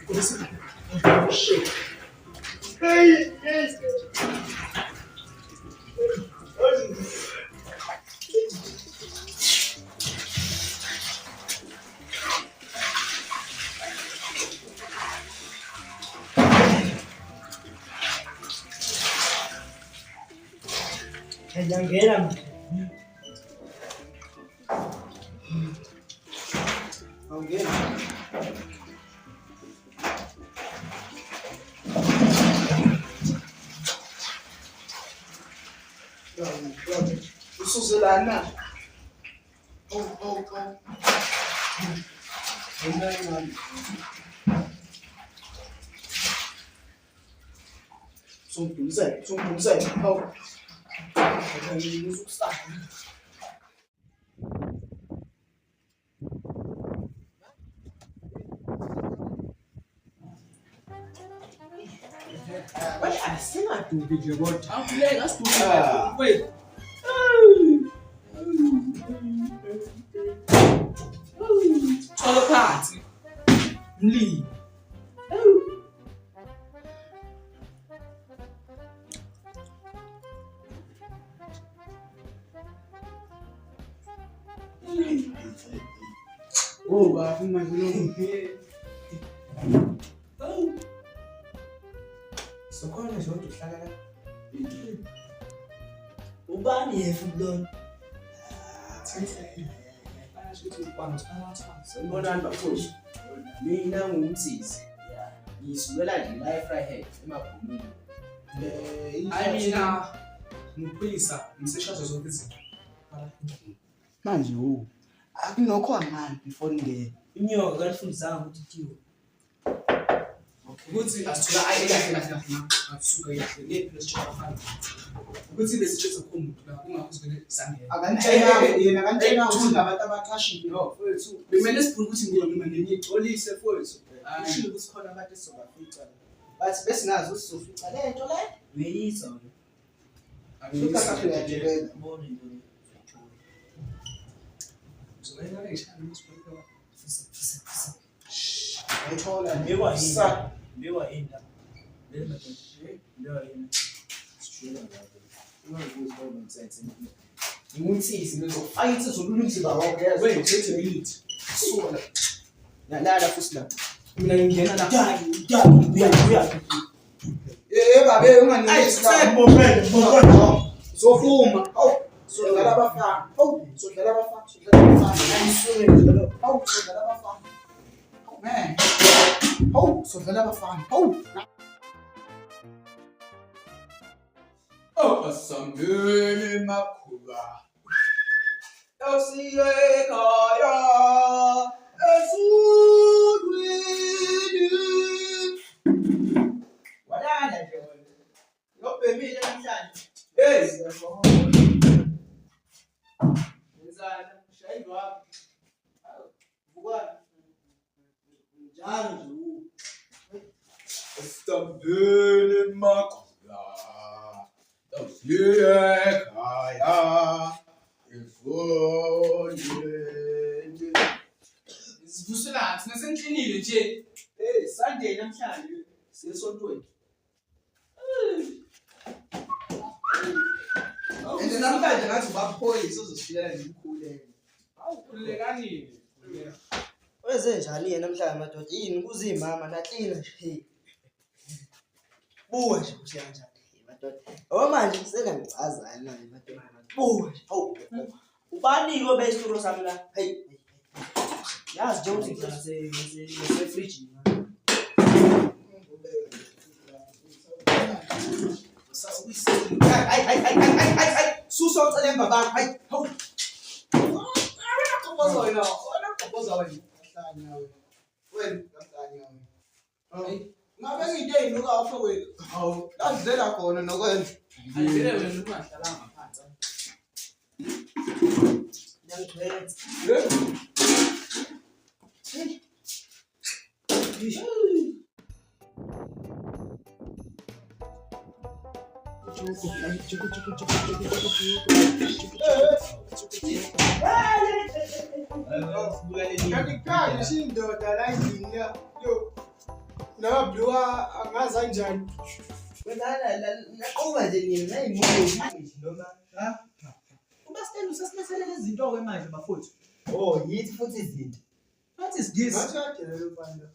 Oh shit. Hey, yes. Ngiyangena manje. Awungena. Usuzelana. Oh. Ngiyangena. Sungduze. Hawu. Ngizusana. Why asingaduki nje kodwa? Awuhleki asiduki. Wait. Thola phansi. Mlimi. Oh, bafuna manje lo. Sokhona nje kodwa uhlala la. Ubani yefu lona? Sanibonani bafowethu. Mina ngumsizi. Ngisulela nje la eFryhead emabhumini. Hayi mina ngiphisa ngiseshaza zonke izinto. Manje akunokho ngani before ngene. Inyoka kalifundisanga ukuthi ithiwe. Ukuthi asithola ayikahle ngasuka yile lesithola fana. Ukuthi besithethe khomuntu la ungakuzwele sangena. Akantshela ukuthi ngabantu abaqashile. No, mfowethu. Kumele sibhule ukuthi Mina ngixolise mfowethu. Ushilo ukuthi khona abantu esizobafica. Bathi besingazi ukuthi sizofica lento le. Uyisa wena. Futhi akahle uyajelela. Mbona into le. Uzobona ngishaya umusipho. Ayithola Bewa yini? sa. Bewa yini la? Bele madoda. Bewa yini? Sishela lapho. Ungabuzi lo nonsense. Ngumsisi ngizofaka insizwa olulumzimba wakho yazi. Wait, wait a minute. Suka la. Nalala futhi la. Mina ngingena la. Uya. Babe unganikezela Bombele. zofuma. Awu, sodlala abafana. Awu, sodlala abafana. Ayisuke njalo. Awu, sodlala abafana. Awu man. Awu, sodlala abafana. Awu. Asambele makhula. Yosiye ekhaya. Esulwini. Walala nje wena. Ngobhemile namhlanje. Hey, Ngizana, shayini wapi? Awu, vukani. Njalo nje asambele makhula. Yosiye ekhaya. Esulwini. Sivusela thina sengiklinile nje. Sunday namhlanje siyesontweni. Ende namhlanje ngathi baphoyisa uzosifikela ngimkhuleke. Hawu khullekanile. Wenze njani yena namhlanje madoda? Yini kuzimama naklina nje. Buwa nje kuhle kanjani madoda. Ngoba manje kusengangicazana naye madoda. Buwa nje. Hawu. Ubani ko besituro sami la? Hey. Yazi nje ukuthi ngizana se fridge. Ay. Suso ucele baba. Ay. Hawu. Qopoza wena. Qopoza wena. Kahlanya wena. Wena kahlanya wena. Hey. Ngabe nginte inuka apha wena. Hawu, ladlela khona nokwenza. Ayivele wena ungahlalanga phansi. Ngiyangithwele. Kanti khaya sindoda la endlini ya. Yo. Nababluka angazi kanjani. Naqoba nje nini nayimoto noma ha? Umasitende usasilethelele izinto-ke manje bafowethu. Oh, yithi futhi izinto. What is this?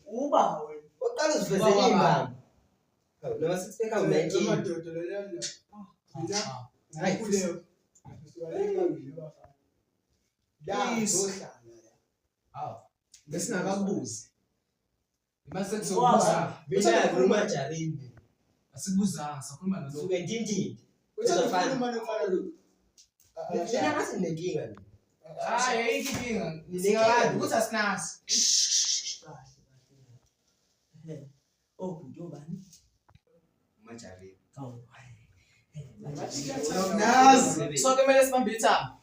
Uba wena. Uqala uzivezele iy'mbambo. Noma sixpack awu-19. Amadoda lelana. Hayi kuleyo. Besingakakubuzi. Mase kuzobuza. Mina ngikhuluma Jarimbe. Asikubuzanga, sakhuluma nalo. Suke ndindindi. Uzokhuluma nofana lo. Mina ngathi nenkinga mina. Hayi, ayikho inkinga. Ningabantu ukuthi asinazi. Oh, kujobani? Majarimbe. Hawu. Nazi. So kumele sibambe ithamba.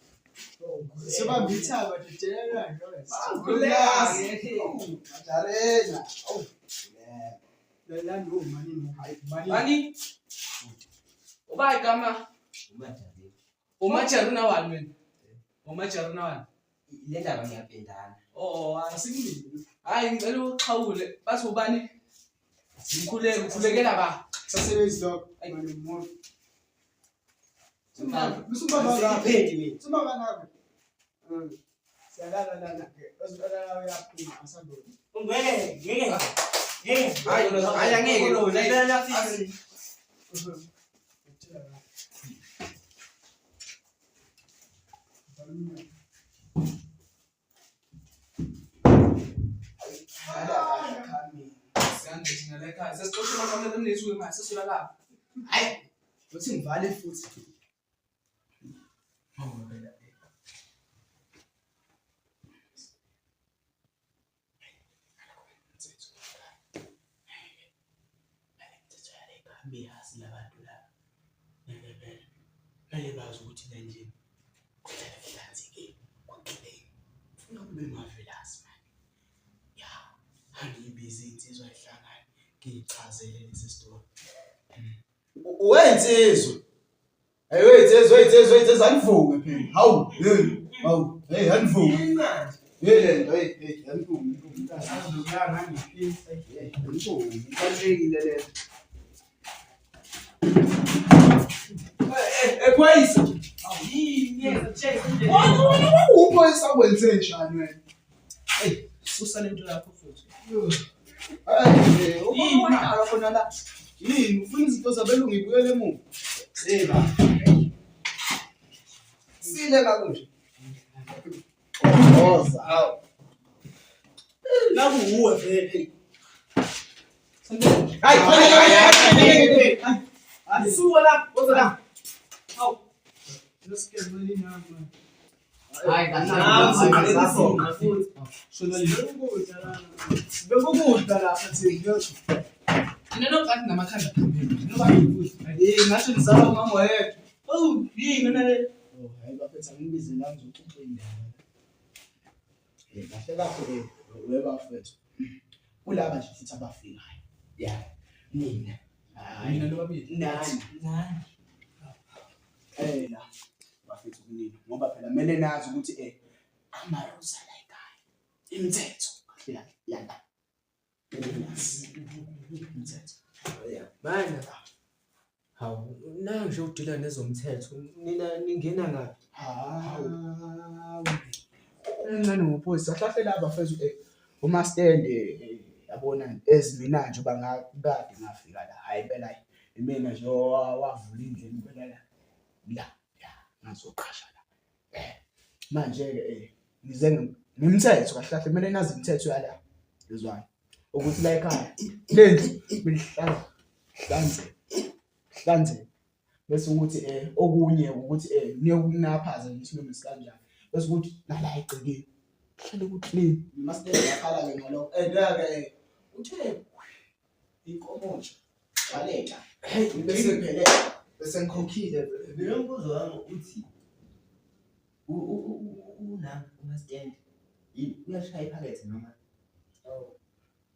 Sibambe ithaba ditshela nje. Majarena. Oh. Lelana umani hayi mani. Mani? Uba igama Majarena. umajaruna wani wena? Umajaruna wani? Le ndaba ngiyapendana. Oh, asikubili. Hayi ngicela uxhawule. Bathi ubani? Ukhulekela ba? Sasebenzi lokho. Mani umuntu. Ngiphendi mina. Sumba nawe. Siyalala ke. Uzolala uyaphuma asandoni. Ngeke. Hayi angeke lo. Hayi, uthi ngivale futhi. Biyazi labantu laba. Mele bazi ukuthi la nje kuhlala kuhlanzekile, kuclean. Funa kube marvelous man. Ya, angibhizi insizwa ehlangana. Ngichazele lesi story. Wenzizwe. Hey wenzizwe anivuke phela. Hawu, hawu. Hey anivuke. Hey anivuke. Azokuyanga ngiphisa. Anivuke. Kubalekile le. Ekwayisa. Uphoyisa wenze njani wena? Hey, susa lento yakho futhi. Ubona khona la. Yini ufuna izinto zabelungu ibuyele emuva? Seba. Sile kakuhle. Oza. Hawu. Naku uwe vele. Hayi. Asuka la, oza la. Hawu. Losikebele nama. Hayi Bekukudla lapha thina. Ninokathi namakhanda phambili. Noba ngikudla. Ngathi nizama umama wethu. Oh, yini nale? Oh, hayi bafethu angibize la ngizoxoxa indaba. Kahle kahle webafethu. Kulaba nje futhi abafikayo. Yeah. Mina. Mina nobabili. Nani? La. Bafethu kunini ngoba phela kumele nazi ukuthi amarules la ekhaya. Imithetho kahle yala. Imithetho. Yeah. Manje. Hawu, nanje udila nezomthetho. Nina ningena ngapi? Hawu. Encane ngophoyisa hlahle laba bafethu uma stand yabona ezimina nje bangakade ngafika la. Hayi impela imina nje wavula indlela impela la. Ngazoqasha la. Manje ke ngize ngemithetho kahle kahle kumele nazi imithetho yala. Lezwana. Ukuthi la ekhaya lendlu hlanze. Bese ukuthi okunye ukuthi niyokunaphaza ngisilumi sikanjani. Bese ukuthi nala egcekeni. Hlale ku-clean. Must yakhala ke ngalo. Ke uthe inkomo nje. Baleka. Bese phela bese ngikhokhile. Ngiyombuzo wami uthi umastand uyashaya iphakethe noma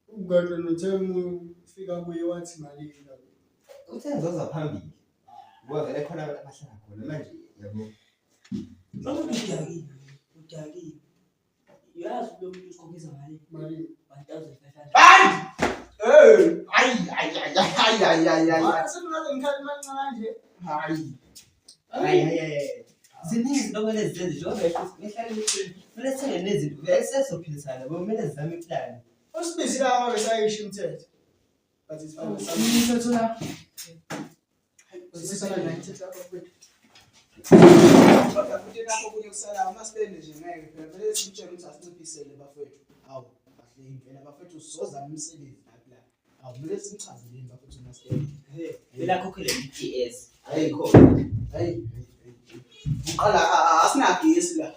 Ugadwe nothemu fika kuye wathi malini la. uthenzoza phambili ngoba vele khona abantu abahlala khona manje yabo udakile yazi lo muntu usikhombisa malini Malini. 1500 Bandi! Hayi. Ziningi izinto okumele zizenze njengoba kumele sithenge nezinto vele sesizophilisana yabo kumele zizame iplani. Usibizile ama besayisho imithetho. But it's fine. Imithetho la. Sisala la imithetho lapho kwethu. Kodwa futhi nakho kunye kusala ama-stand nje ngeke phela vele simtshela ukuthi asinciphisele bafethu. Hawu, kahle impela bafethu sizozama umsebenzi lapha. Hawu, kumele simchazeleni bafethu ama-stand. Vele akhokhele i-PS. Ayikho. Hayi. Uqala asinagesi la.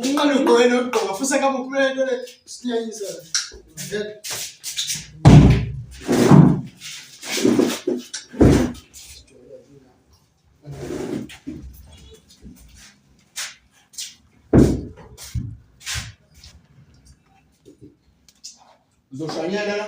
Ngalo goyena ogqoka futhi akabe ukhulele into le siyayisa. Uzoshanyana la?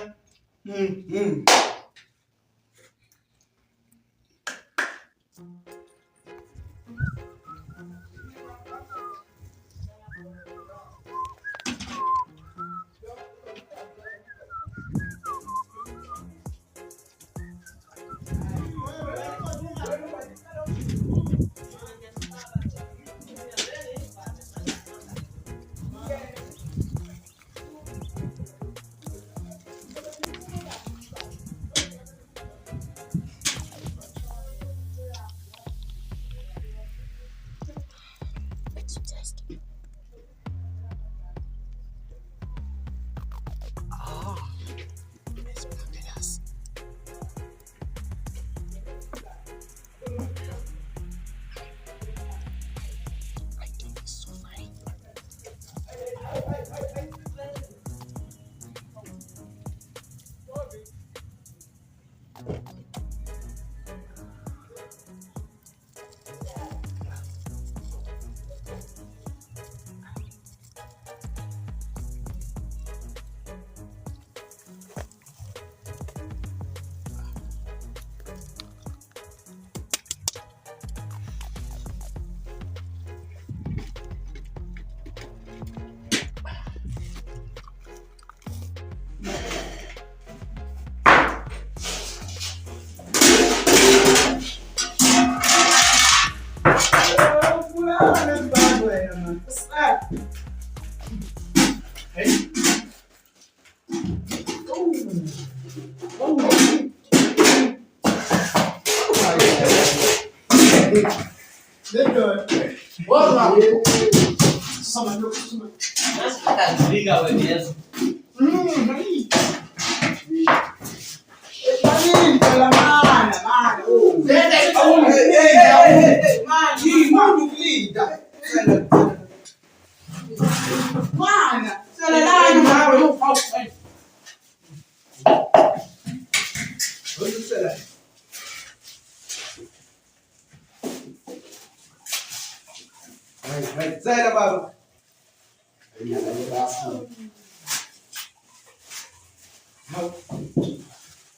Zayla baba.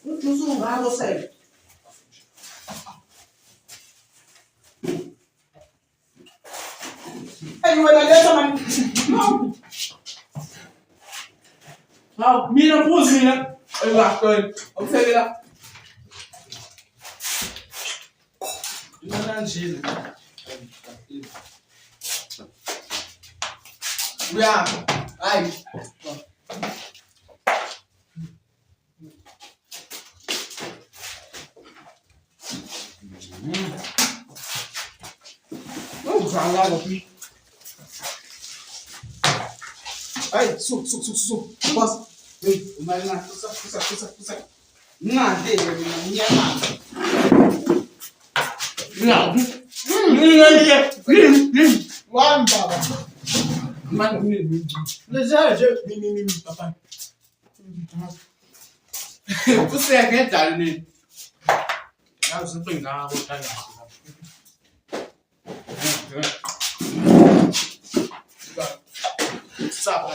Ujuzu ngalo sele. Hey wena letha man. Hawu, mina futhi mina. Engahloyi. Awuthekela. Mina nje. uyama hayi uzala ngopi hayi su boss hey umalina kusa ngade mina nginyama One baba. man Lezaje papa. kuseka ngedala nini yazi impinga ngothandana Stop.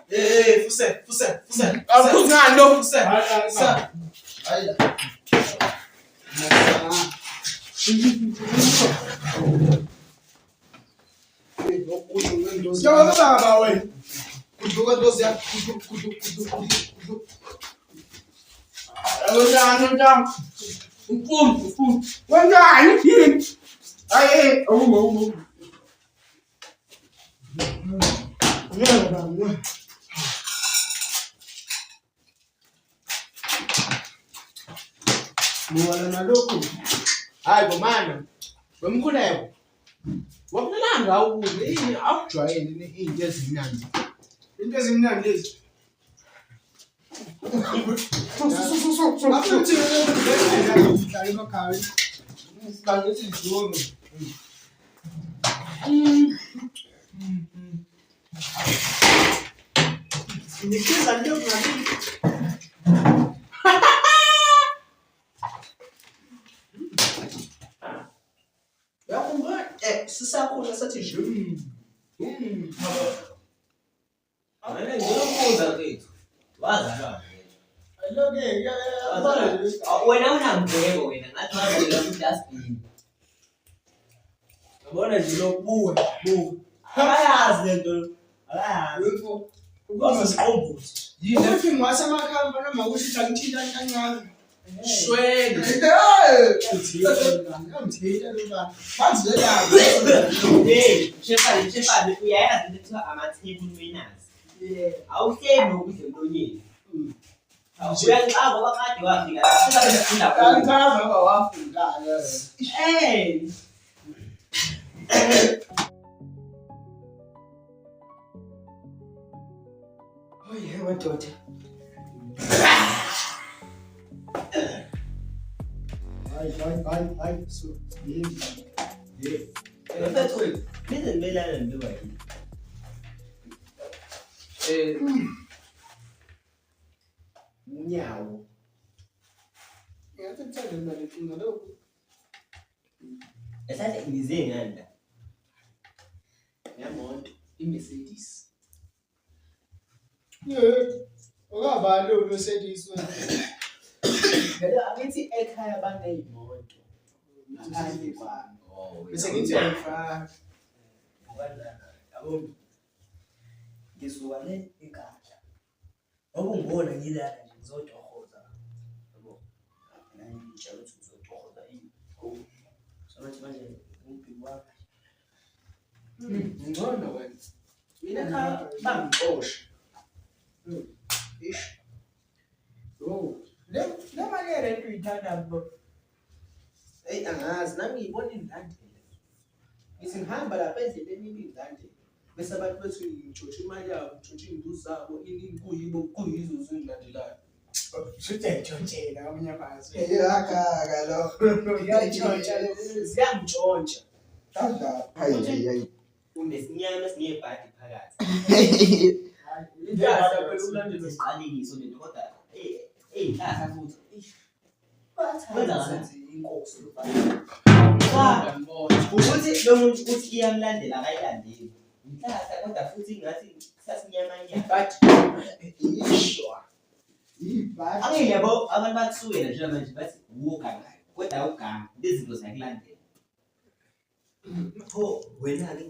Hey, fuse. Akuzalo. Sa. Ayla. Jawa baba we. Kuduka dozi ya kudu. Awuzana umfundo. Wenzani yini? Aye, awuma. Muwala nalokhu. Hayi bomana. Bomkhuleko. Wakulanga ukuze ini akujwayele izinto ezimnandi. Into ezimnandi lezi. Afuthi ngeke emakhaya. Sibangithi izono. Nikiza ndio ngapi? Yakumba sisakhula sathi nje. Awena ngiyobuza kethu. Wazalwa. Aloke Wena unambheko wena ngathi wazalwa ku-dustbin. Yabona nje lokubuka. Akayazi lento. Akayazi. Ukuzisiqombothi. Yini ethi ngwasemakhamba noma ukuthi angithinta kancane. Shwele. Ngamthela lo baba. Bazela. Hey, shefane uyayazi into ekuthiwa ama-table manners. Awuhleli nokudla emlonyeni. Uyangixa ngoba kade wafika la Angikaze ngoba wafunda. Hey. Oye madoda. Hayi. So, yini. Mfethu, nize nibelana ntoba yini? Unyawo. Ngathi ngithanda imali eqina lokho. Esathi ngize ngani la? Yamonto iMercedes. Ungabali lo sediswe. Phela angithi ekhaya banezimoto. Ngaphandle kwami. Bese ngithi ayifaka. Yabo. Ngisuka le ekhaya. Okungibona ngilana nje ngizotohoza. Yabo. Nami ngitshela ukuthi ngizotohoza yini. Sokuthi manje umphi wakhe. Ngcono wena. Mina ekhaya bangixosha. Ish. Le mali yerent uyithanda bo. Hey angazi nami ngibona indlandela. Ngithi ngihamba lapha endleleni indlandela. Bese abantu bethu ngitshotha imali yabo, ngitshotha imbuzi zabo, kuyibo kuyizo zindlandelayo. Sithe ntshontsela abanyabazi. Yakaka lo. Yayitshontsha Ziyangitshontsha. Tanda. Hayi. Unesinyama sinebhadi phakathi. Indaba phela ulandela Isiqalekiso lento kodwa hlahla futhi. Wenza ngathi inkosi lo baba. Ukuthi lo muntu uthi iyamlandela akayilandeli. Inhlahla kodwa futhi ngathi sasinyamanya. but ishwa. Ibhathi. Angiyabo abantu bakusukela nje manje bathi uwoganga. Kodwa uganga lezi zinto zakulandela. Pho wena ke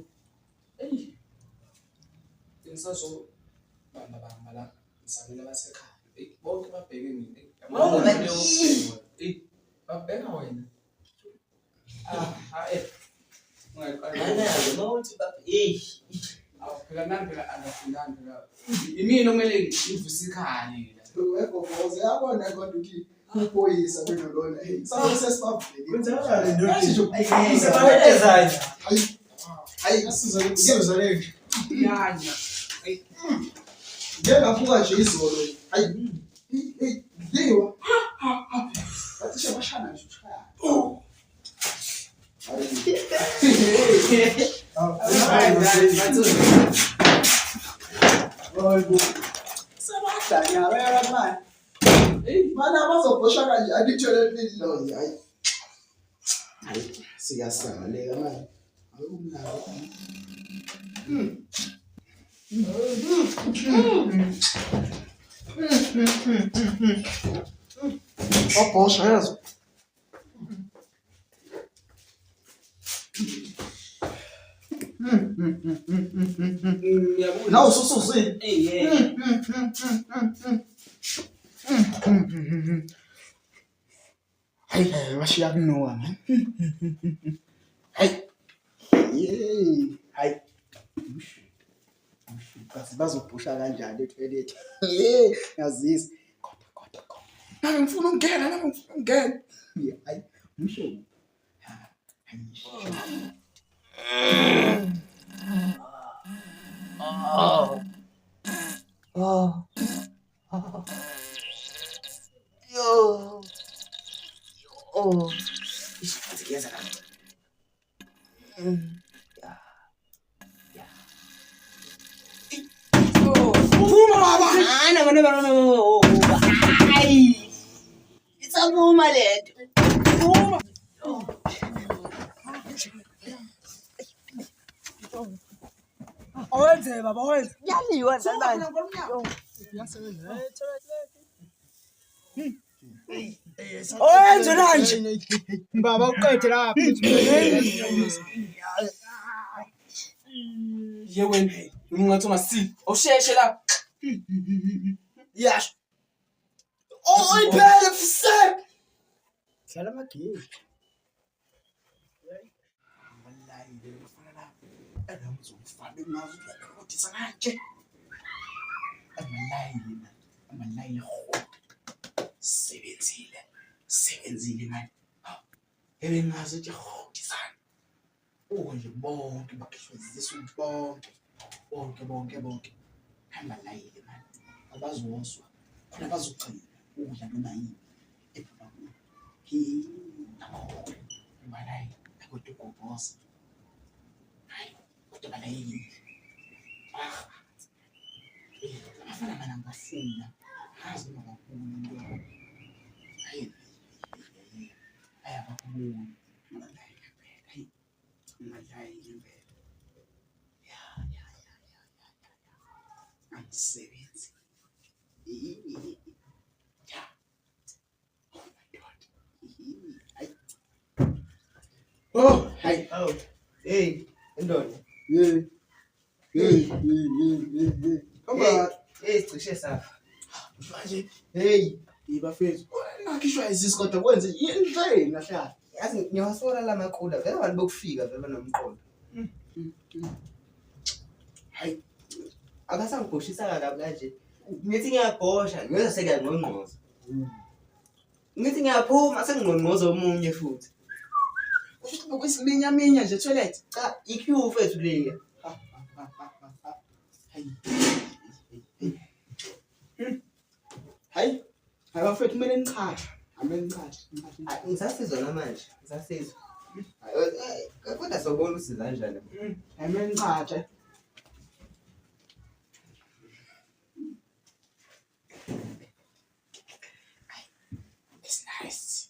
Ngisazo bamba la ngisamela basekhaya. Bonke babheke mina. Babheka wena. Ungaqala. Anazo mawuthi Awu phela nami phela angafundanga phela. Imini okumele ngivuse ikhali la. Weboboze yabona kodwa ukuthi uphoyisa benolona. Hey, sabe sesibabheke. Kwenzakala ndoda. Sebalezanye. Hayi asizwe le. Yanya. Ngeke ngaphuka nje izolo. Hayi. Hey, liwa. Bathi shabashana nje ushaya. Sabadanya bayamani. Mana bazobhosha kanje akithole lelo hayi. Hayi siyasangaleka manje. Akumnandi. Obhosha yazo. Não, sou sozinho. Ai, vai chegar de novo, né? Ai. Ai. Bazophusha kanjani etoilet? Yazisi. Kodwa. Nami ngifuna ukungena, nami ngifuna ukungena. Hayi, msho. Isavuma lento. Owenze baba owenze. Yaliwa sandali. Owenze kanje. Baba uqede lapha. Yewena, ungathi ungasi. Awusheshe la. Yash. Oh, iphele fise. Dlala amagame. Wallahi ngifana la. Ngizofana ngazo ukuthi kanje. Wallahi sebenzile manje. Ebengazi ukuthi hodisana. Nje bonke bakhishwe zisuku bonke. Hamba layile manje. Abazoswa. Khona bazogcina ukudla noma yini. Balai, aku tu bos. Hai, aku balai. Afana mana ngafuna. Hazi ngakufuna. Hai. Aya bakubona. Hai. Malai ngempela. Ya. Angisebenzi. Ya. Oh my God. Oh, hi. Oh. Hey, ndoda. Come Cishe safa. manje Hey, ibafethu. Nakhishwa izisi kodwa kwenze yini nje nahlala. yazi ngiyawasola lamaqula vele abantu bokufika vele banomqondo. Hayi, Akasangibhoshisa kabi kanje. Ngithi ngiyagosha, ngiyoze sekuyangqongqoza. Ngithi ngiyaphuma sengingqongqoza omunye futhi. kusho ngokwesiminyaminya nje toilet. Cha, iqueue fethu leya. Hayi, abafethu kumele nichaze. Amele nichaze. Ngisasizwa namanje, ngisasizwa. Kodwa sobona usiza kanjani. Amele nichaze. It's nice.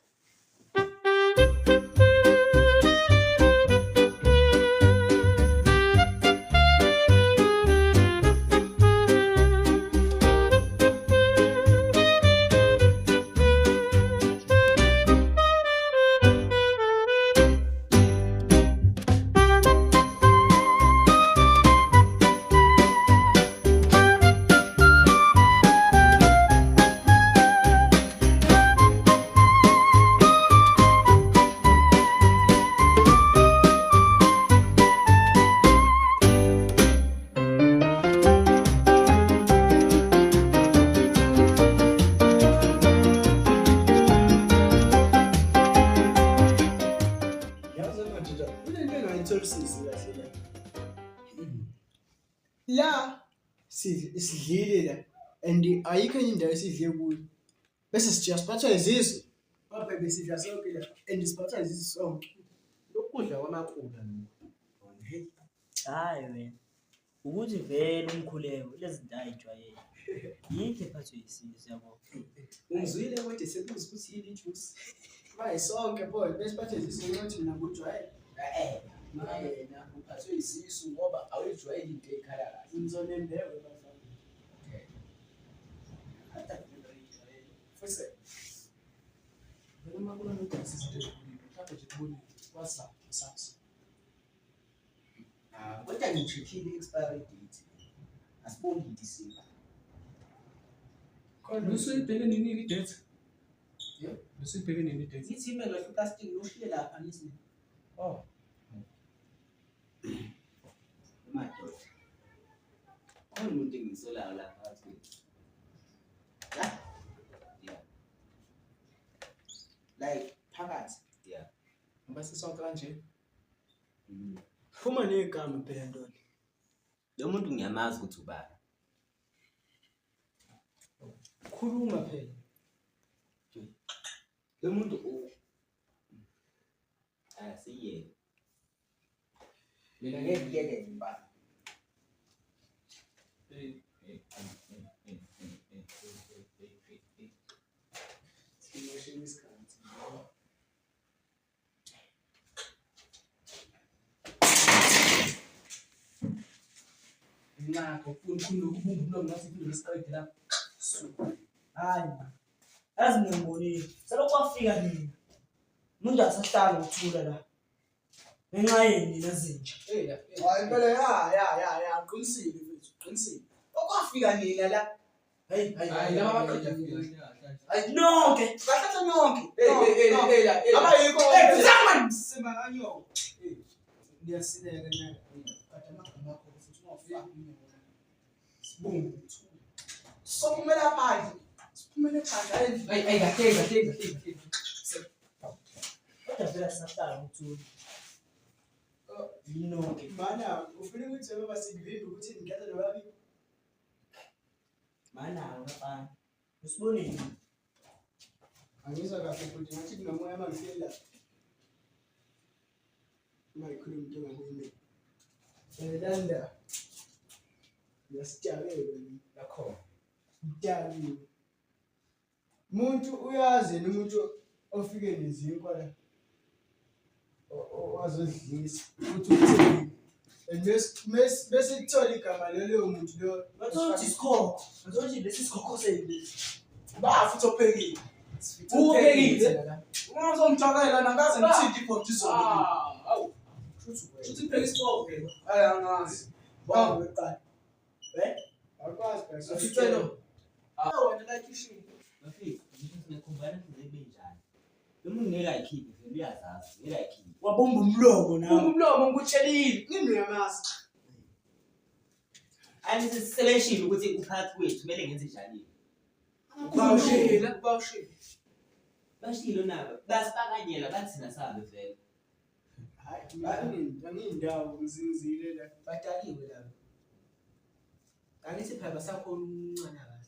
Yazi manje nje. Kunento engayitholisisi kahle la. Sidlile la. And ayikho enye indawo esidle kuyo. Bese siphathwa izisu. Baphe besidla sonke la. And siphathwa izisu sonke. Lokudla kwamakula Hey. Hayi wena. Ukuthi vele umkhuleko lezi zinto ayijwayele. Yikho ephathwe isizwe yabo. ungizwile kodwa sebuza ukuthi yini ijuice Bayi sonke boy bese bathe izisu ukuthi mina ngujwayele. yena uphathwe isisu ngoba awuyijwayeli into ekhala kahle Ngizonembewe bafana. futhi noma kuna nodasi sister mhlawumbe nje kubonile WhatsApp Samsung Kodwa ngi-check-ile expiry date. Asiboni December. khona usuyibheke nini i-date usuyibheke nini i-date Ngithi imelo leplastic loshile lapha ngithi. oh Madoda. Khona umuntu engisolayo lapha athi. La. Yeah. Like phakathi. Yeah. ngoba sisonke kanje Phuma negama phela ntoni. Lo muntu ngiyamazi ukuthi ubani. Khuluma phela. Lo muntu siye. Mina ngeke ngiyeke imbala. Simoshini isikhathi. ngakho ufuna ukubumba ngathi into lesiqede la Hayi. Yazi ngiyambonile. Selokhu kwafika nini? Umuntu asahlala ukuthula la. Ngenxa yeni lezinja. la Hayi phela ya qinisile mfethu qinisile. Okwafika nina la. Hey hayi laba baqeda Hayi Nonke. bahlatha nonke. la Abayikho. Zama Semanganyo. Ngiyasileka na. Kade amagama akho futhi ungafika inyoni. Sibungu. Sokumela phandle. Siphumele phandle. hey kahle kodwa vele sahlala ukuthula. Yinonke. Mana ufuna ukuthi baba singivimbe ukuthi ngiyatha nobabi. Mana ngapha. Usibonile. Angizwa kahle futhi ngathi kunomoya mangifike la. Mayikhuluma into ngakuyini. Landa. Yasityalela lakho mtyalela. Umuntu uyazi umuntu ofike nezinkwa la. Wazodlisa ukuthi uthini. Bese kuthola igama lelo muntu lo. Bathothi isikho. Bathothi lesi sikhokho seyilesi. Ba futhi ophekile. uphekile Ungazongijakela nangaze ngithinte ibhodi zona. awu futhi phela isipoko ke Angazi. Ba weqala. Akwazi bese. Asicelo. Wena la kitchen. Bafika, ngikhumbana ukuthi benjani. Lo muntu ngeke ayikhiphe vele uyazazi, ngeke ayikhiphe. Wabomba umlomo nawe. umlomo ngikutshelile Ngimyamazi. Anise selection ukuthi uphathi wethu kumele ngenze njani. bawushila Bashilo nabo, basipakanyela bathina sabe vele. Hayi, angiyindawo ngizinzile la. badaliwe labo angithi phela sakhona umncane kahle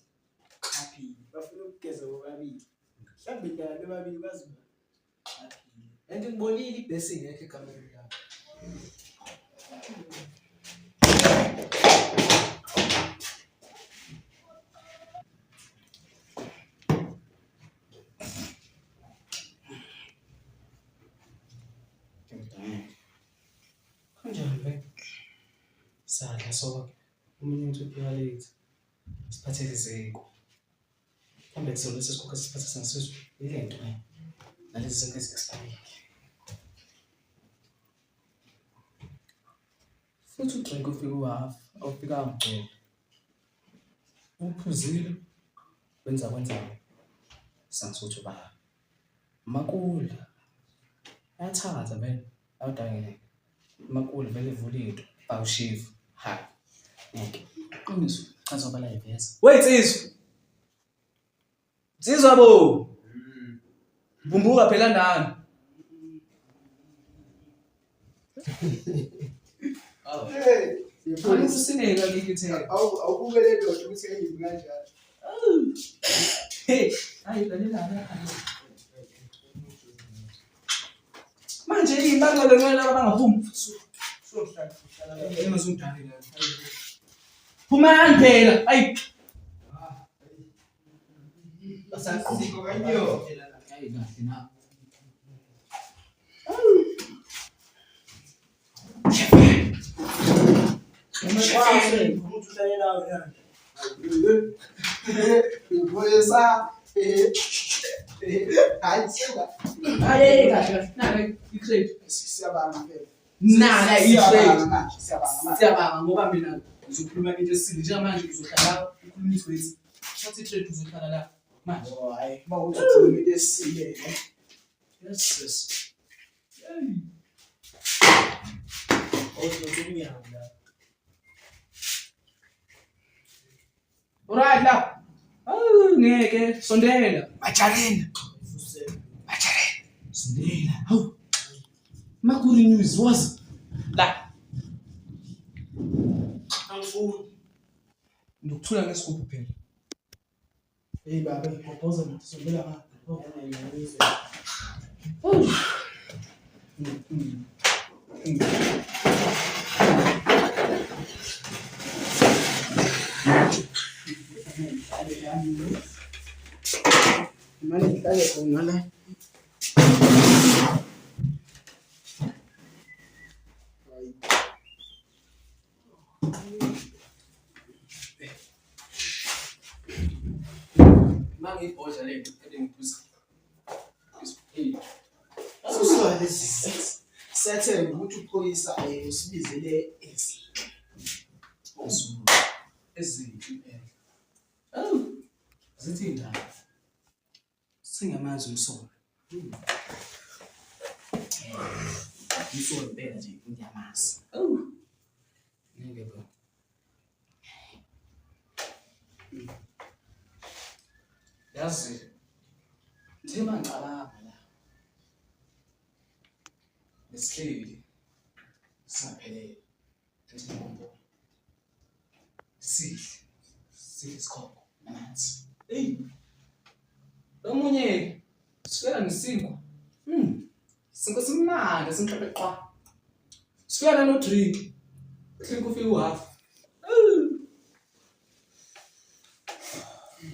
Happy. Bafuna ukugeza bobabili. Mhlawumbe indaba bobabili baziba. and ngibonile ibhesi ngekho egameleni labo kanjani be sadla sonke umunye umuntu uphika late siphathele iziko kambe kusona sesikhoke siphatha sengasizwe ile nto nalezi zinto ezixpire futhi udrink ufika uhalf awufika ngigcwele uphuzile kwenzayo sangisothi uba makula ayathatha vele awudangele makula vele evula into bawushiva hayi ngeke qiniso chaza bala ivesa wait Nsizwa bo. Vumbuka phela nani? Awu. Hey, Khona usineka ngikuthe. awubukele ndoda ukuthi yayimi kanjani. Hey, hayi lalela. Manje ibanga lenqela abangaphumi. Engazundani la. Phuma ngandlela. Ayi. Asasiko kanyo. Hayi kahle na. Iphoyisa. Hayi sika. Hayi kahle. Naka i-crate. Siyabanga phela. Naka i-crate. Siyabanga. Siyabanga ngoba mina ngizokhuluma into esile njengamanje uzohlala ukhulumiswe ethi thatha i-trade uzohlala la manje. Oh hayi, mawuthi ukhuluma into esile. Yes sis. Hey. Alright la. Ngeke sondela. Majaleni. Sondela. Hawu. Makuri news was la. Angifuni. Ndokuthula ngesigubhu phela. Hey baba, ngiphoza manje sombela ngapha. Mane ngihlale khona la. Mangibhodla le nto ngiphuza. Hey. Suswa lesi. Sethemba ukuthi uphoyisa usibizele Ezinto phela. Oh. Zithi indaba. Singamazi umsolo. Umsolo phela nje ngiyamazi. Oh. Ngeke bro. Yazi. Thema ngicabanga la. Besihleli. Singaphelele. Ngithi ngombo. Sihle isikhopho nathi. Hey. Omunye sifika nesinkwa. Sinkwa simnandi simhlophe qwa. Sifika no drink. Drink ufika uhalf.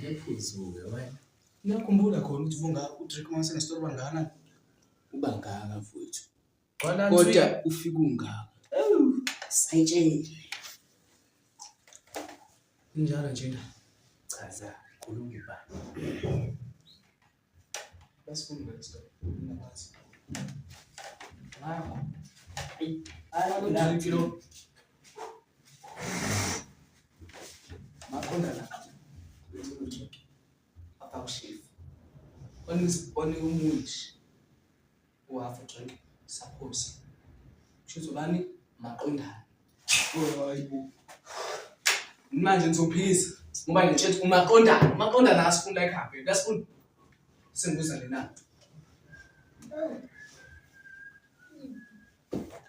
ngephuzuke wena. Ngiyakhumbula khona ukuthi Udrink mase nestori bangana. Ubangaka mfowethu. kodwa Kodwa ufika ungaka. Sayitshela. injalo nje. Chaza khuluma ibani. Basifunde le story. Nginabazi. Hayi. Hayi kilo. Makonda la. Apa ushif. Oni umuthi. Uhafa drink suppose. Kusho bani maqondana. Hayibo. Manje ngizophisa ngoba ngitshela umaqondana asifunda ekhaya. Lasifunda sengibuza lena.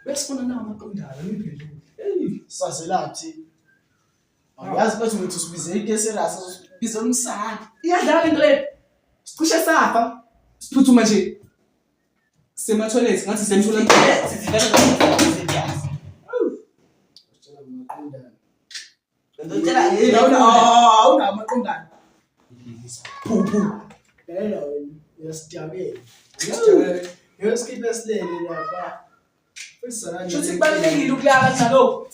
Besifuna nawo amaqondana ngiphendule. Hey, Sazelathi. Yazi bathi ngithi usibizele ikeserasa usibiza umsana. iyadlala into le. Sicishe safa. Siphuthuma nje. Sema toilet ngathi semthula mpilo. Ngicela awuna amaqondana. Phuphu. Yena wena uyasijabela. Ngesikiphe silele lapha. Fisana. Shuthi kubalekile ukulala njalo.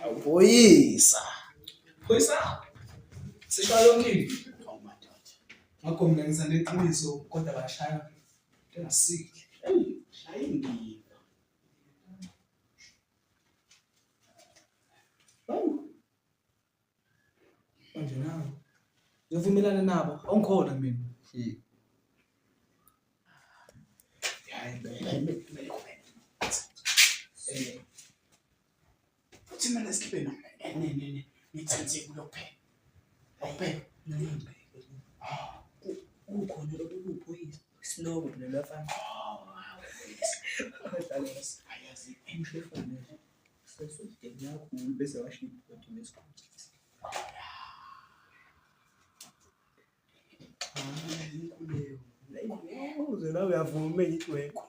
Awuyisa. Phoyisa. Sishaya yonke into. Oh my god. Ngakho mina ngizande iqiniso kodwa bashaya. Ngasiki. Shayindi. Manje nawe. Ngivumelana nabo. Awungikhona mina. Hayi bela. Uthi mina esikipeni ngithenze kuyophela. Awuphela. Kukhona lokuphoyisa isinobo lelo afana. Ayazi Umshefana sesudde kakhulu bese washipha ukuthi mesikhuthi. Inkuleko. Uze la uyavuma ngithi wekho.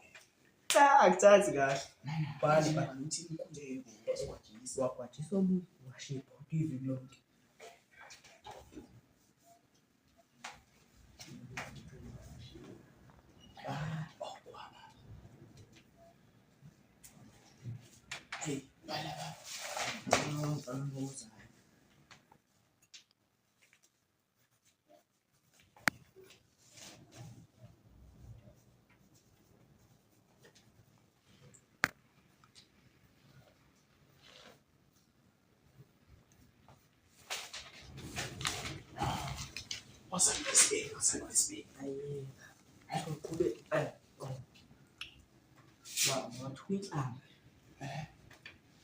Cha akuthathi kahle. Bani uthi inkuleko wakwathiswa umuntu washipha iviki lonke. Hey, bala. What's this big? Ayikho wathwitsa.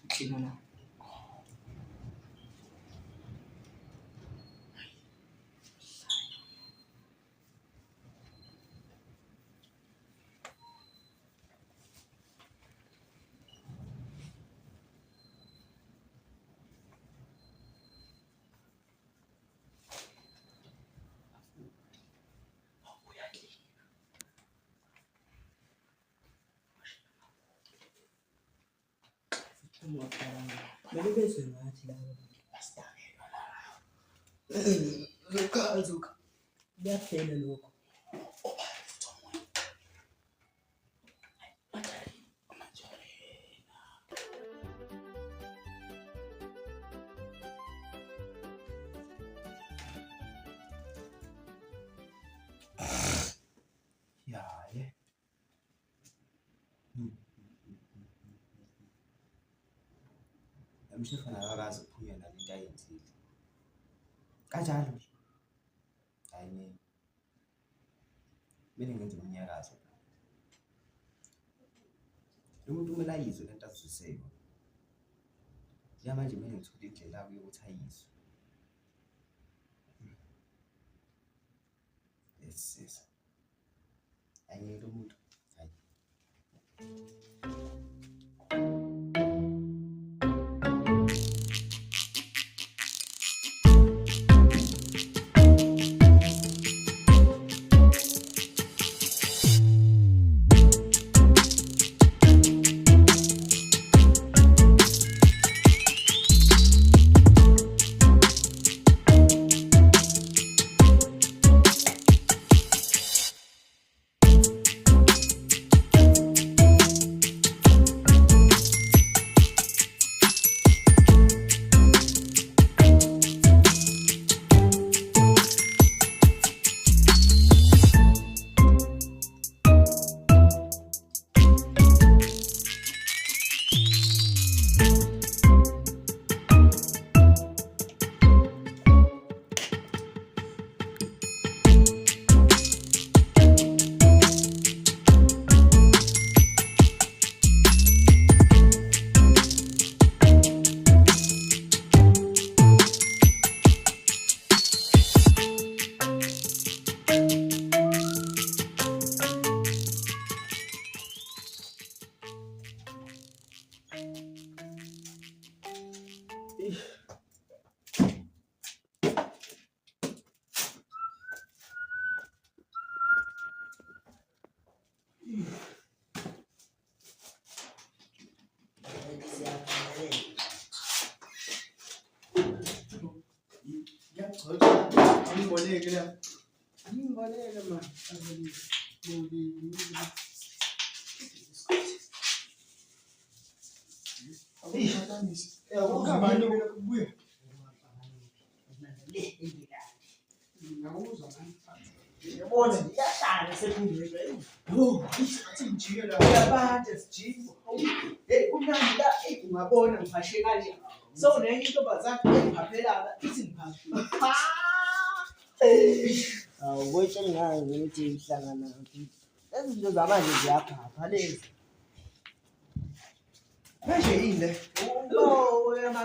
Thina la. Mele bezwe ngathi laba Bastakela la. zuka kuyaphela lokho. Umshefana akakazi ukuphunyela lento ayenzile. Kanjalo nje. Hayi mina ngenza umnyakazo. Lo muntu kumele ayizwe lento azwisiseko. Manje mina ngithola indlela yakho yokuthi ayizwe. Yes. Hayi lo muntu. Hayi. Angiboneke la. Angiboneke man. Yabona iyahlala sekungezwe. Athi ngijikela. Uyabanje sijima. Hey kumnandi la ungabona ngifashe kanje. So nenye intombazana engiphaphela ithi ngiphaphile. Awuyitshela ngayo ukuthi ihlangana lezi zinto zamanje ziyaphapha lezi. Manje yini le? Oh, uyama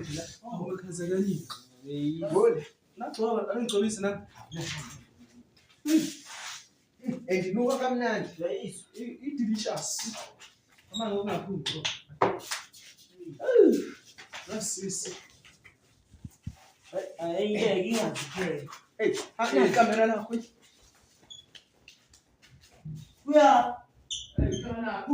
manje la. Ubekhazakalile. Yibona. Nagcoba angigcobise nami. Endinuka kamnandi. I-delicious. Amanga ungaphumi. Nasisi. Ayingeke ingaziphele. Hey, akuna ikamera lakho. Kuya. Hey, kana.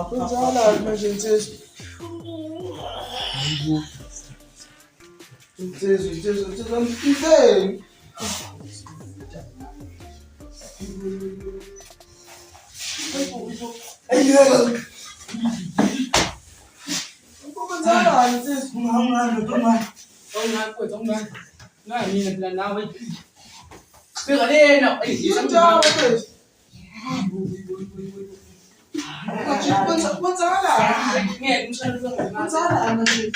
Kwenzakala manje insizwa. Insizwa mfeni. Ayiyela. Kwenzakala insizwa. Ungani. Ngani mina phela nawe. Fika lena. Yindawo mfethu. Kwenzakala. Ngeke ngishayele Kwenzakala manje.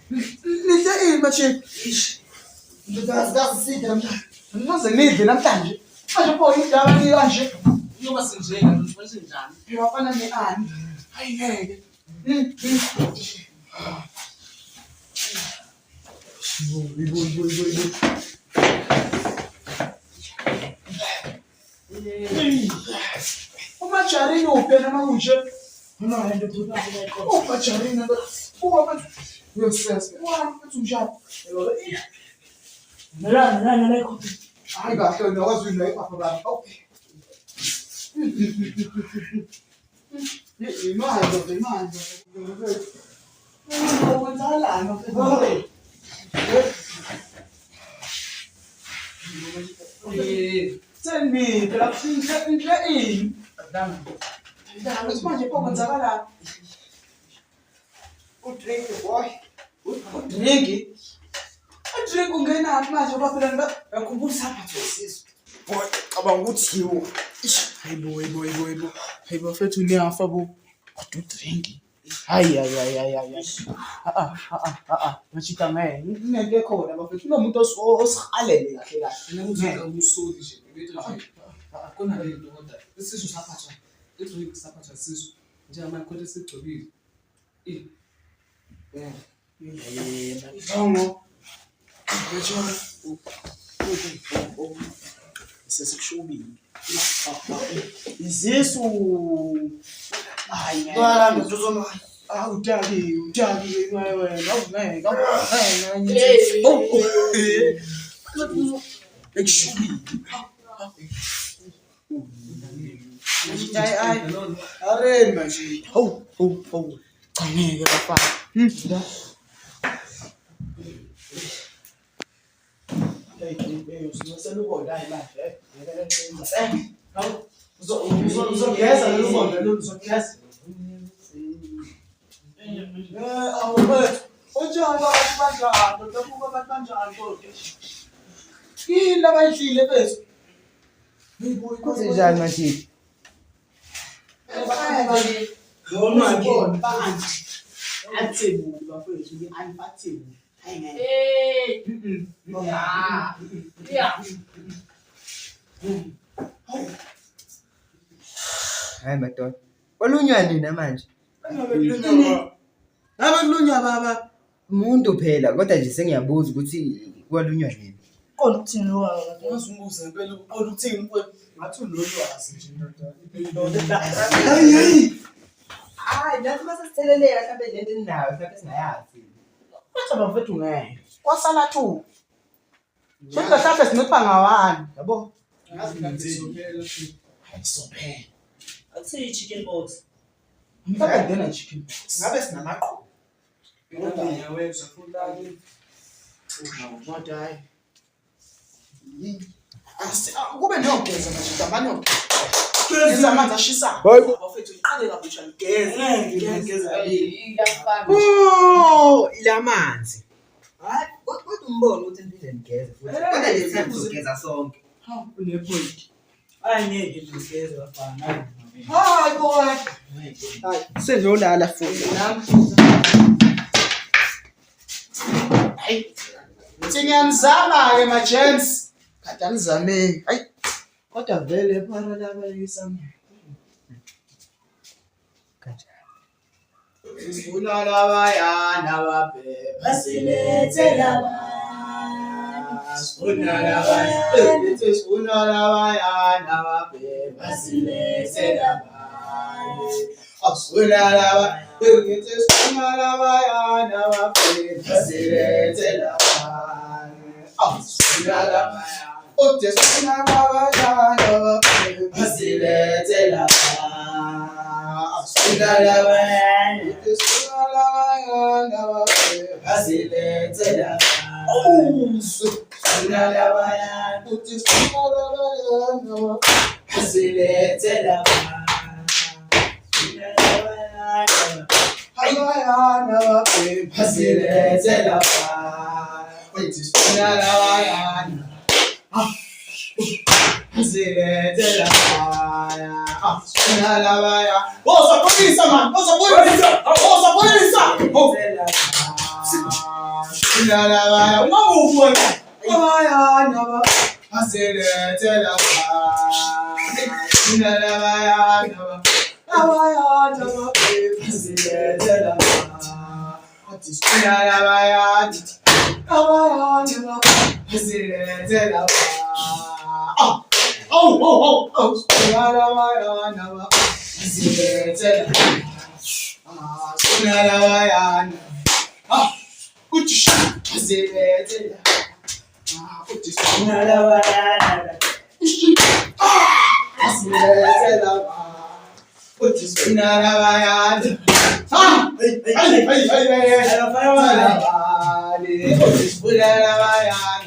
Nidle ini manje? Ngizasida namhlanje. Ngize nidle namhlanje. Manje pho indaba ni kanje. Noma sinjena ngifuna sinjani. Ngiyafana ne-ani. Hayi ngeke. Yibo. Umajarini upena manje. Umajarini uba yes. Wathi umshado. Nala lekho. Hayi kahle nokwazi la ipapa baba. Okay. Imali. Ukwenzakalani mfethu? Tell me, phela inhle ini? Ndaba manje pho kwenzakalani? Udrink boy. Udrink. Udrink ungena manje ngoba phela ngakhumbula apha sisizwe. Boy, cabanga ukuthi yiwo. Hayibo. Hayibo mfethu niyafa bo. Kodwa udrink. Hayi. Machika ngeke. Ngeke khona bafethu. Unomuntu osihalele kahle. Ngeke usoli nje. Bethu akona lento kodwa isizwe saphathwa. Idrink saphathwa isizwe. Njengamanje kodwa sigcobile. Bongo. Ngiyatshela. Sesikushubile. Izisu. Hayi. Bala ngizozoma. Udaki wena. Awungeke. Ekushubile. Hayi. Arena nje. Hawu. Cha ngeke bafana. Usinosela ubonda hayi manje. Uzogeza lolu bonda lolu uzogeza. Awubethu. Utshanga abantu banjani? Dobuka abantu banjani kodwa? Yini abayidlile bethu? Hayibo, Kwenzenjani manje? Noma ke. Uzibone manje. Athebule bafethu unfathable. Hayi ngeke. Hayi madoda. Olunywa nina manje? Ngabe kulunywa baba. Umuntu phela kodwa nje sengiyabuza ukuthi kwalunywa nini. Qonda ukuthini lo wala. Ngizumuza impela uqola ukuthini mfowethu. Ngathi unolwazi nje ndoda. Hayi, nathi masesitheleleka mhlawumbe lento eninayo mhlawumbe singayazi. Bathi bafethu ngeke. Kwasala thu. Senza mhlawumbe sinipha ngawani, yabo? Ngazi ngathi sophela. Hayi sophela. Akuthi chicken box. Mhlawumbe ngena chicken. Ngabe sinamaqoqo. Kodwa ngiyawezwa futhi Kodwa hayi. Kube niyogeza manje, abaniyogeza. Geza amanzi ashisayo. Bafethu iqale kabusha ligeze. Ngeze Oh, ilamanzi. Hayi, kodwa umbono ukuthi impilo ngigeze futhi. Kodwa le time sizogeza sonke. Ha, unepoint. Angeke ngigeze bafana. Hayi boy. Hayi, sezolala futhi. Hayi. Ngiyanizama ke ma gents. Kade anizameni. Hayi. Kodwa vele phara laba yisama. Sifuna labayana babheba. Basilethe laba. Sifuna labayana. Sifuna labayana babheba. Basilethe laba. Sifuna labayana. Sifuna labayana babheba. Basilethe laba. Sifuna labayana. Uthi sifuna labayana babheba. Basilethe laba. Sifuna labayana. Sifuna labayana babheba. Basilethe laba. Sifuna labayana. Uthi sifuna labayana babheba. Basilethe laba. Labayana babheba. Basilethe laba. Uthi sifuna labayana. Basilethe laba. Sifuna labayana. Wozapolisa man, wozapolisa. Sifuna labayana. Ungamuvu wena. Labayana babheba. Basilethe laba. Sifuna labayana babheba. Labayana babheba. Basilethe laba. Uthi sifuna labayana. Labayana babheba. Basilethe laba. Sifuna labayana babheba. Basilethe laba. Sifuna labayana. Uthi basilethe laba. Uthi sifuna labayana. Basilethe laba. Uthi sifuna labayana. Uthi sifuna labayana.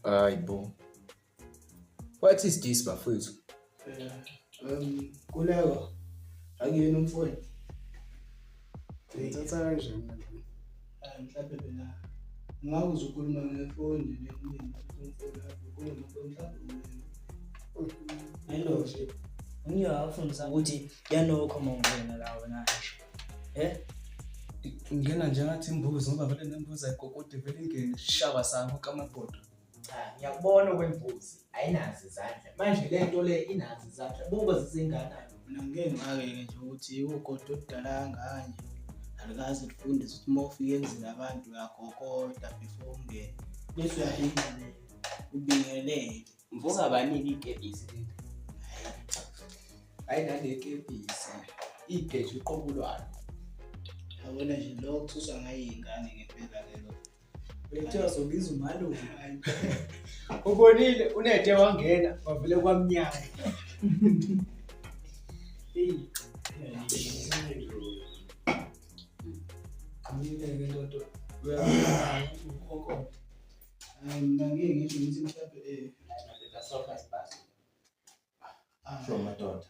Hayi bo. What is this bafowethu? Kuleko. Akuyena umfowethu. Ngithatha kanjani manje? Mhlawumbe phela ngabe uzokhuluma ngefoni umfowethu ukhuluma mhlawumbe. Hello. Ngiyafundisa ukuthi yanokho mawungena la wena ngisho. Ngena njengathi imbuzi ngoba vele nembuzi ayigogode vele ingene shaba sango kamabhodo. Cha, ngiyakubona okwembuzi ayinazi izandla. Manje le nto le inazi izandla. Buka zisinganani. Mina ngeke ngake nje ukuthi ugodo odala kanganje. Alikaze lifundise ukuthi mawufika emzini abantu uyagogoda before ungene. Bese uyahindana ubingelele. Mvuka abaniki ikepisi leli. Ayinanekepisi. Igeje uqobulwana. Yabona nje lo kuthuswa ngayingane ngempela lelo. Bethiwa sobiza umalume. Ubonile unede wangena wavele kwamnyama. Ngiyeke ndodo. Ukhokho. Mina ngeke ngisho ukuthi mhlawumbe Sofa space. Sho madoda.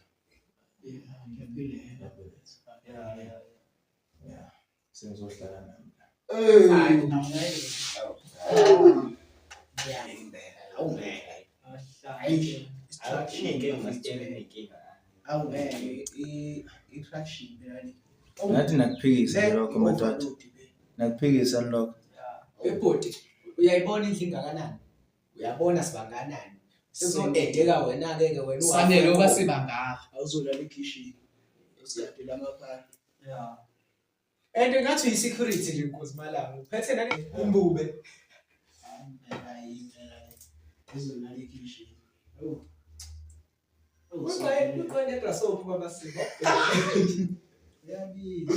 ngiyaphila. Yeah. Sengizohlala nami. Hayi awungeke. Hayi. Awungeke ungasitshela inkinga. Awungeke i-fraction yani. Ngathi nakuphikisa lokho madoda. Nakuphikisa lokho. Ebhodi uyayibona indlu ingakanani? Uyabona sibanganani? Sizodedeka wena ke wena Sanele oba sibangaka. Awuzolala ekitchen. Usiyadela amaphara. Yeah. And ngathi i-security nje inkosi malanga. Uphethe nani imbube. Hayi uzolala ekitchen. Uqonde edrasophu kwamasiko. Yabiza.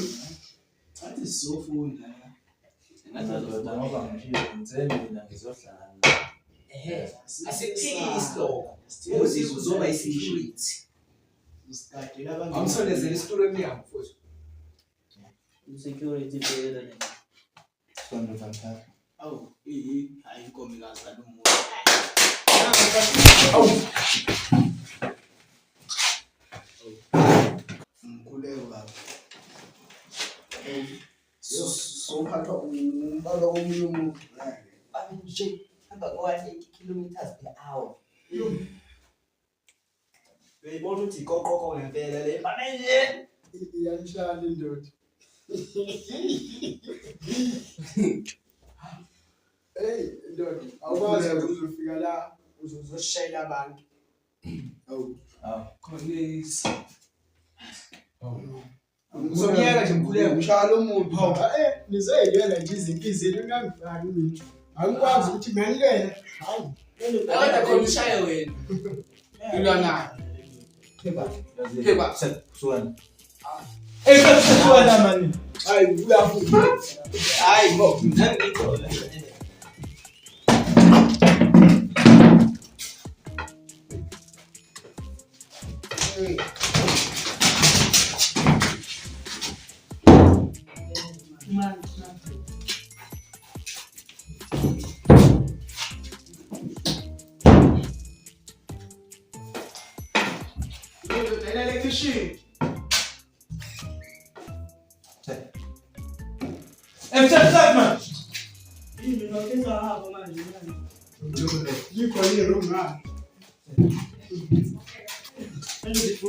Athi sizofunda la. Madoda ngoba ngishilo ngizeni mina ngizohlala. Asiphikisi lokho. Uthi uzoba i-security. Usigadela abantu. Awumsondezele isitulo emnyango futhi. Security phela le. Sonto fantastic. Awu, hayi inkomo ikazala umuntu. Mkhuleko baba. Sophathwa umbala omunye umuntu. Nje hamba ngo-180 kilometers per hour. Beyibona ukuthi iqoqoqo ngempela le manje. Iyanhlala indoda. Hey ndoda, awukwazi ukuzofika la uzoshayela abantu. Awu. Khonisa. Ngizomyeka nje mkhuleko ngishaya umuntu. Nizeyela nje izinto zenu ngangifani mina. Angikwazi ukuthi ngiyangena. Hayi. Akade khona ushaye wena. Ilwana. Pheba. Suwana. Pheba mani. Hayi uyafuna. Hayi bo, ngangithola. Yiko ni room na. Ndio